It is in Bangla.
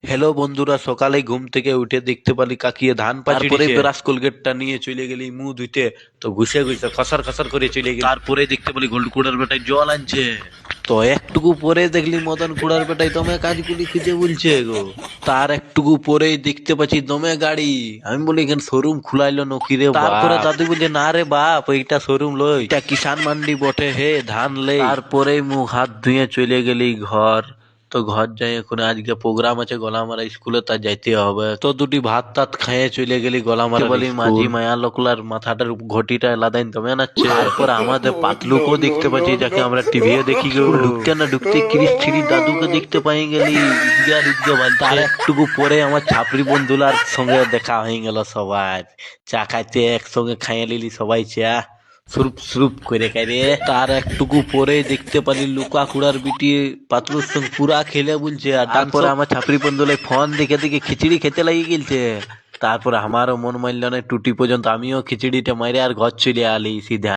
হ্যালো বন্ধুরা, সকালে ঘুম থেকে উঠে দেখতে পালি কাকিয়ে ধান পাচিয়েছে। তারপরে ব্রাশ কোলগেটটা নিয়ে চলে গেলি মুখ ধুইতে, তো ঘুষে ঘুষে খসার খসার করে চলে গেলি। তারপরে দেখতে পালি গোল্ড কুড়ার বেটায় জল আনছে। তো একটুকু পরে দেখলি মদন কুড়ার বেটায় দমে কাজগুলি খুঁজে বলছে গো। তার একটুকু পরেই দেখতে পাচ্ছি দমে গাড়ি। আমি বলি এখানে শোরুম খুলাইলো নকি রে। তারপরে দাদু বলছে না রে বাপ, এইটা শোরুম লই, এটা কিষান মান্ডি বটে হে, ধান লে। তারপরে মুখ হাত ধুয়ে চলে গেলি ঘর। তো ঘর যাই, এখন আজকে প্রোগ্রাম আছে গলামারা স্কুলে, তা যাইতে হবে। তো দুটি ভাত টাত খাইয়ে চলে গেলি গলামারা বলি মাঝি মায়া লোকলার মাথাটার ঘটিটা লাদাইন তবে নাচ্ছে। তারপর আমাদের পাতলুকও দেখতে পাচ্ছি, যাকে আমরা টিভিতে দেখি গো। ঢুকতে না ঢুকতে ক্রিস থ্রি দাদুকে দেখতে পাই গেলি। ইদগার ইদগা বাজছে। তার একটুকু পরে আমার ছাপরি বন্ধুলার সঙ্গে দেখা হয়ে গেল সবার। চা খাইতে একসঙ্গে খাইয়ে নিলি সবাই চা সুরুপ সুরুপ করে খাইরে। তার একটুকু পরে দেখতে পারি লুকা কুড়ার বিটি পাতলুর সঙ্গে পুরা খেলে বলছে। আর তারপরে আমার ছাপরি বন্ধুলে ফোন দেখে দেখে খিচুড়ি খেতে লাগিয়ে গেলছে। তারপরে আমারও মন মানল না, টুটি পর্যন্ত আমিও খিচুড়িটা মারে আর ঘর চলে আলি সিধা।